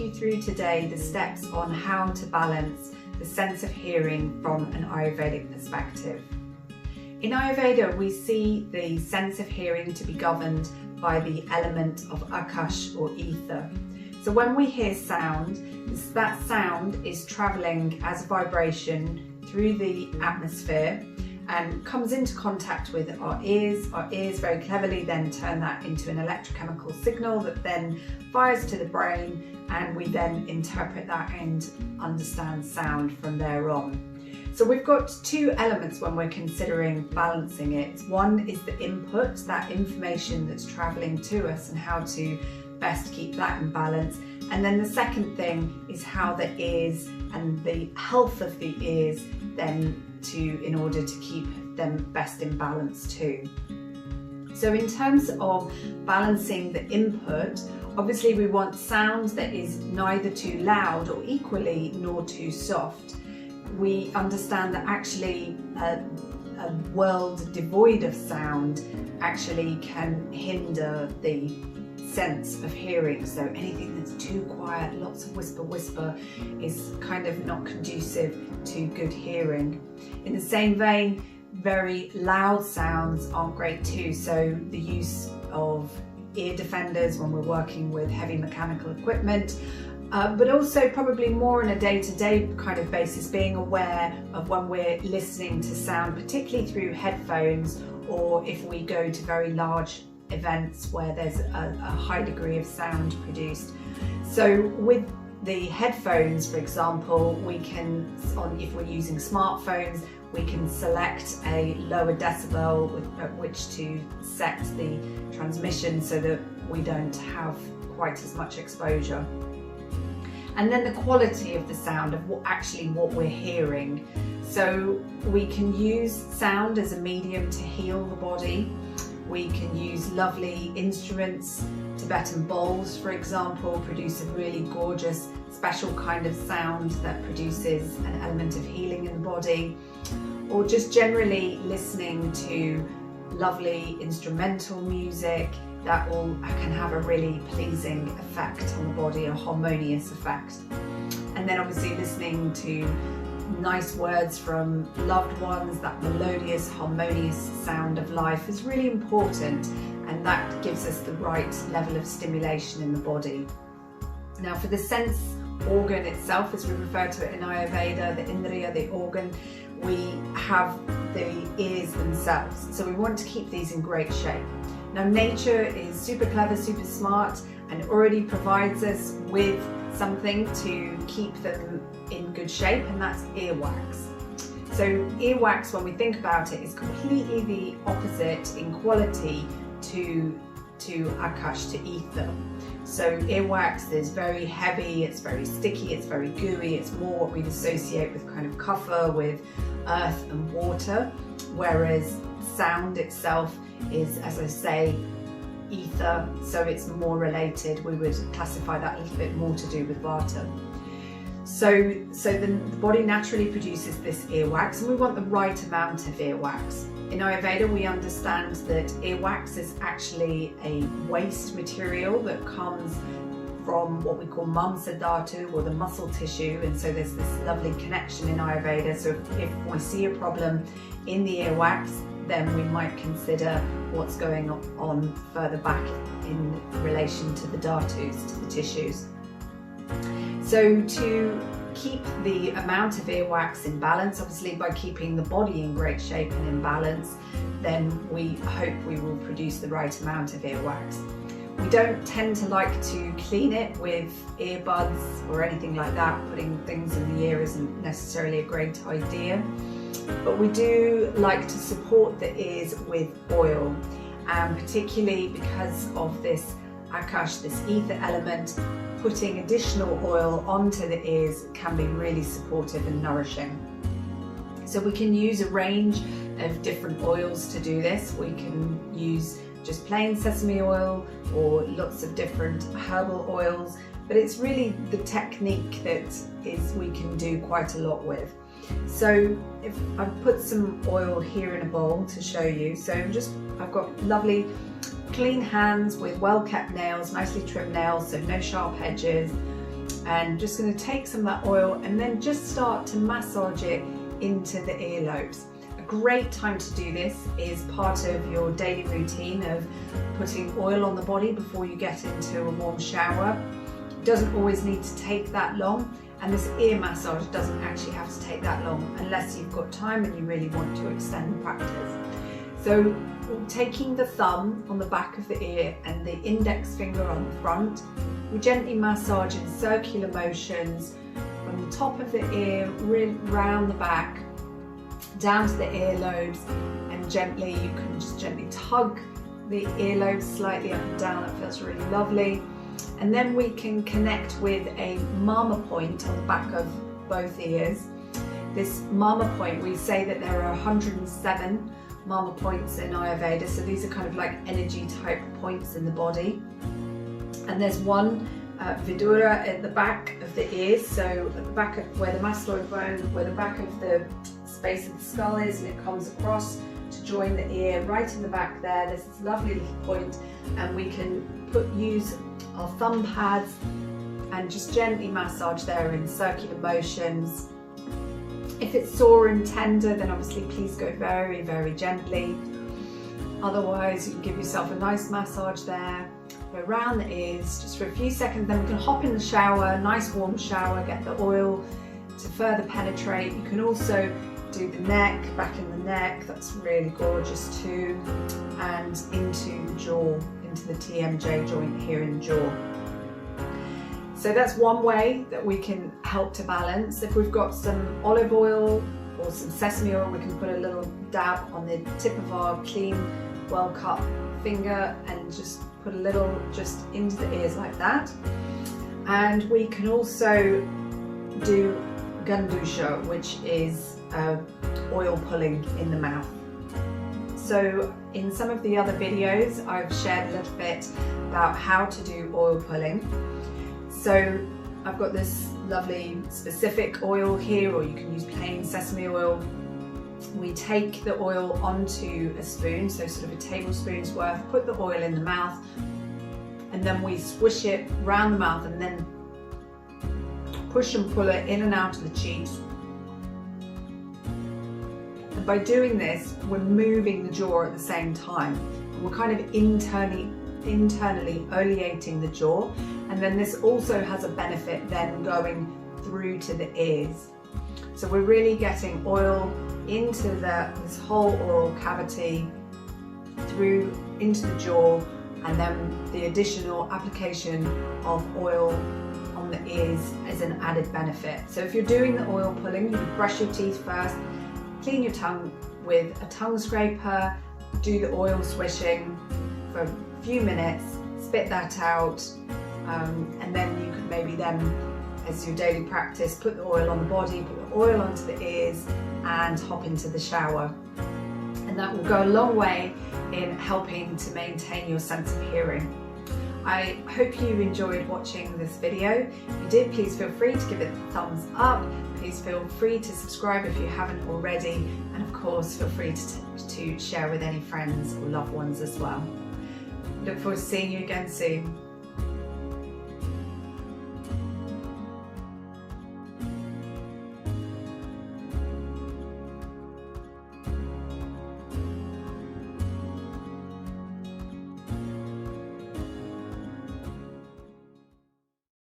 you through today the steps on how to balance the sense of hearing from an Ayurvedic perspective. In Ayurveda, we see the sense of hearing to be governed by the element of Akash or ether. So when we hear sound, that sound is travelling as a vibration through the atmosphere and comes into contact with our ears. Our ears very cleverly then turn that into an electrochemical signal that then fires to the brain, and we then interpret that and understand sound from there on. So we've got two elements when we're considering balancing it. One is the input, that information that's travelling to us, and how to best keep that in balance. And then the second thing is how the ears and the health of the ears then in order to keep them best in balance too. So in terms of balancing the input, obviously we want sound that is neither too loud or equally nor too soft. We understand that actually a world devoid of sound actually can hinder the sense of hearing. So anything that's too quiet, lots of whisper is kind of not conducive to good hearing. In the same vein, very loud sounds aren't great too. So the use of ear defenders when we're working with heavy mechanical equipment, but also probably more on a day-to-day kind of basis, being aware of when we're listening to sound, particularly through headphones, or if we go to very large events where there's a high degree of sound produced. So with the headphones, for example, we can, if we're using smartphones, we can select a lower decibel at which to set the transmission so that we don't have quite as much exposure. And then the quality of the sound of what we're hearing. So we can use sound as a medium to heal the body. We can use lovely instruments. Tibetan bowls, for example, produce a really gorgeous, special kind of sound that produces an element of healing in the body. Or just generally listening to lovely instrumental music that can have a really pleasing effect on the body, a harmonious effect. And then obviously listening to nice words from loved ones, that melodious, harmonious sound of life is really important, and that gives us the right level of stimulation in the body. Now for the sense organ itself, as we refer to it in Ayurveda, the Indriya, the organ, we have the ears themselves. So we want to keep these in great shape. Now nature is super clever, super smart, and already provides us with something to keep them in good shape, and that's earwax. So earwax, when we think about it, is completely the opposite in quality to Akash, to ether. So earwax is very heavy, it's very sticky, it's very gooey, it's more what we'd associate with kind of kapha, with earth and water, whereas sound itself is, as I say, ether, so it's more related. We would classify that a little bit more to do with vata. So the body naturally produces this earwax, and we want the right amount of earwax. In Ayurveda, we understand that earwax is actually a waste material that comes from what we call mamsa dhatu, or the muscle tissue, and so there's this lovely connection in Ayurveda. So if we see a problem in the earwax, then we might consider what's going on further back in relation to the dhatus, to the tissues. So to keep the amount of earwax in balance, obviously by keeping the body in great shape and in balance, then we hope we will produce the right amount of earwax. We don't tend to like to clean it with earbuds or anything like that. Putting things in the ear isn't necessarily a great idea. But we do like to support the ears with oil, and particularly because of this Akash, this ether element, putting additional oil onto the ears can be really supportive and nourishing. So we can use a range of different oils to do this. We can use just plain sesame oil or lots of different herbal oils, but it's really the technique that we can do quite a lot with. So if I've put some oil here in a bowl to show you, so I've got lovely clean hands with well kept nails, nicely trimmed nails, so no sharp edges. And just going to take some of that oil and then just start to massage it into the earlobes. A great time to do this is part of your daily routine of putting oil on the body before you get into a warm shower. It doesn't always need to take that long, and this ear massage doesn't actually have to take that long unless you've got time and you really want to extend the practice. So taking the thumb on the back of the ear and the index finger on the front, we gently massage in circular motions from the top of the ear, round the back, down to the earlobes, and gently, you can just gently tug the earlobes slightly up and down. That feels really lovely. And then we can connect with a mama point on the back of both ears. This mama point, we say that there are 107 mama points in Ayurveda, so these are kind of like energy type points in the body. And there's one vidura at the back of the ears, so at the back of where the mastoid bone, where the back of the space of the skull is, and it comes across to join the ear right in the back there. There's this lovely little point, and we can use our thumb pads and just gently massage there in circular motions. If it's sore and tender, then obviously please go very, very gently. Otherwise, you can give yourself a nice massage there. Go around the ears just for a few seconds, then we can hop in the shower, nice warm shower, get the oil to further penetrate. You can also do the neck, back in the neck, that's really gorgeous too, and into the jaw, into the TMJ joint here in the jaw. So that's one way that we can help to balance. If we've got some olive oil or some sesame oil, we can put a little dab on the tip of our clean, well-cut finger and just put a little just into the ears like that. And we can also do gandusha, which is oil pulling in the mouth. So in some of the other videos, I've shared a little bit about how to do oil pulling. So I've got this lovely specific oil here, or you can use plain sesame oil. We take the oil onto a spoon, so sort of a tablespoon's worth, put the oil in the mouth, and then we swish it round the mouth and then push and pull it in and out of the cheeks. And by doing this, we're moving the jaw at the same time. And we're kind of internally oleating the jaw, and then this also has a benefit then going through to the ears. So we're really getting oil into this whole oral cavity, through into the jaw, and then the additional application of oil on the ears is an added benefit. So if you're doing the oil pulling, you brush your teeth first, clean your tongue with a tongue scraper, do the oil swishing for a few minutes, spit that out, and then you could maybe then, as your daily practice, put the oil on the body, put the oil onto the ears, and hop into the shower. And that will go a long way in helping to maintain your sense of hearing. I hope you enjoyed watching this video. If you did, please feel free to give it a thumbs up. Please feel free to subscribe if you haven't already. And of course, feel free to share with any friends or loved ones as well. Look forward to seeing you again soon.